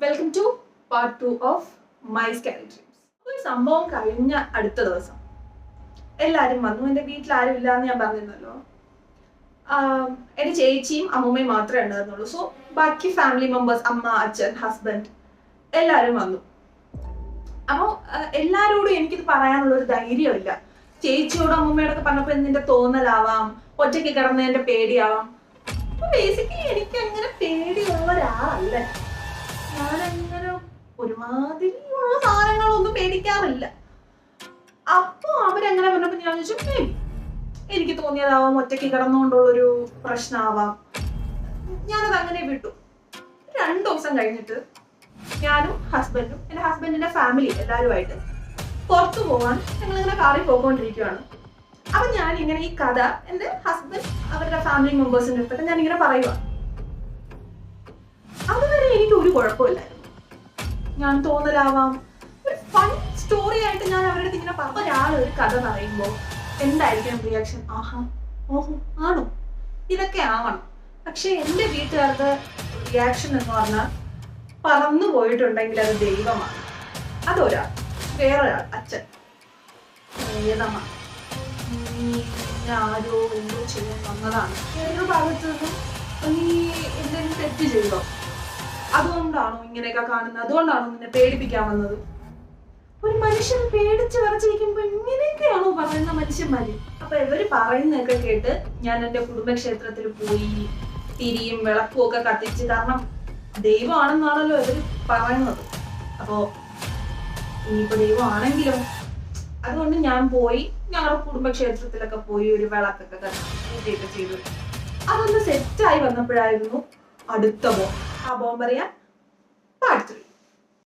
Welcome to part 2 of my scary dreams. ഒരു സംഭവം കഴിഞ്ഞ അടുത്ത ദിവസം എല്ലാവരും വന്നു. എൻ്റെ വീട്ടിൽ ആരും ഇല്ലാന്ന് ഞാൻ പറഞ്ഞിരുന്നല്ലോ. എൻ്റെ ചേച്ചിയും അമ്മൂമ്മയും മാത്രമേ ഉണ്ടായിരുന്നുള്ളൂ. സോ ബാക്കി ഫാമിലി മെമ്പേഴ്സ്, അമ്മ, അച്ഛൻ, ഹസ്ബൻഡ് എല്ലാവരും വന്നു. അപ്പോൾ എല്ലാവരോടും എനിക്കിത് പറയാനുള്ള ഒരു ധൈര്യമില്ല. ചേച്ചിയോടും അമ്മൂമ്മയോടൊക്കെ പറഞ്ഞപ്പോൾ നിന്റെ തോന്നലാവാം, ഒറ്റയ്ക്ക് കിടന്നതിൻ്റെ പേടിയാവാം. അപ്പൊ ബേസിക്കലി എനിക്ക് അങ്ങനെ പേടിയുള്ള ഒരാളല്ല. ഞാനങ്ങനെ ഒരുമാതിരിയുള്ള സാധനങ്ങളൊന്നും പേടിക്കാറില്ല. അപ്പൊ അവരങ്ങനെ പറഞ്ഞപ്പോ ഞാൻ ചോദിച്ചു, എനിക്ക് തോന്നിയതാവാം, ഒറ്റയ്ക്ക് കിടന്നുകൊണ്ടുള്ളൊരു പ്രശ്നമാവാം. ഞാനത് അങ്ങനെ വിട്ടു. 2 ദിവസം കഴിഞ്ഞിട്ട് ഞാനും ഹസ്ബൻഡും എൻ്റെ ഹസ്ബൻഡിന്റെ ഫാമിലി എല്ലാവരുമായിട്ട് പുറത്തു പോകാൻ ഞങ്ങളിങ്ങനെ കാറിൽ പോയിക്കൊണ്ടിരിക്കുകയാണ്. അപ്പൊ ഞാൻ ഇങ്ങനെ ഈ കഥ എൻ്റെ ഹസ്ബൻഡ് അവരുടെ ഫാമിലി മെമ്പേഴ്സിന്റെ അടുത്തൊക്കെ ഞാൻ ഇങ്ങനെ പറയുക. അതുവരെ എനിക്ക് ഒരു കുഴപ്പമില്ലായിരുന്നു. ഞാൻ തോന്നലാവാം, ഒരു ഫൺ സ്റ്റോറി ആയിട്ട് ഞാൻ അവരുടെ അടുത്ത് ഇങ്ങനെ പറഞ്ഞ ഒരാൾ ഒരു കഥ പറയുമ്പോൾ എന്തായിരിക്കും റിയാക്ഷൻ? ആഹാ, ഓഹോ, ആണോ, ഇതൊക്കെ ആവണം. പക്ഷെ എൻ്റെ വീട്ടുകാരുടെ റിയാക്ഷൻ എന്ന് പറഞ്ഞാൽ പറന്നു പോയിട്ടുണ്ടെങ്കിൽ അത് ദൈവമാണ്. അതൊരാൾ, വേറൊരാൾ അച്ഛൻ ഏതമാണ്, ആരോ എന്തോ ചെയ്യാൻ വന്നതാണ്, വേറൊരു ഭാഗത്ത് നിന്നും നീ എന്തെങ്കിലും തെറ്റ് ചെയ്തോ, അതുകൊണ്ടാണോ ഇങ്ങനെയൊക്കെ കാണുന്നത്, അതുകൊണ്ടാണോ നിന്നെ പേടിപ്പിക്കാൻ വന്നത്? ഒരു മനുഷ്യൻ പേടിച്ച് വിറച്ചിരിക്കുമ്പോ ഇങ്ങനെയൊക്കെയാണോ പറയുന്ന മനുഷ്യന്മാര്? അപ്പൊ ഇവര് പറയുന്നതൊക്കെ കേട്ട് ഞാൻ എൻ്റെ കുടുംബക്ഷേത്രത്തിൽ പോയി തിരിയും വിളക്കും ഒക്കെ കത്തിച്ച്, കാരണം ദൈവമാണെന്നാണല്ലോ ഇവര് പറയുന്നത്. അപ്പോ ഇനിയിപ്പോ ദൈവമാണെങ്കിലും അതുകൊണ്ട് ഞാൻ പോയി ഞങ്ങളുടെ കുടുംബക്ഷേത്രത്തിലൊക്കെ പോയി ഒരു വിളക്കൊക്കെ കത്തിയൊക്കെ ചെയ്തു. അതൊന്ന് സെറ്റായി വന്നപ്പോഴായിരുന്നു അടുത്ത ബോംബ്. ആ ബോംബ് അറിയാം,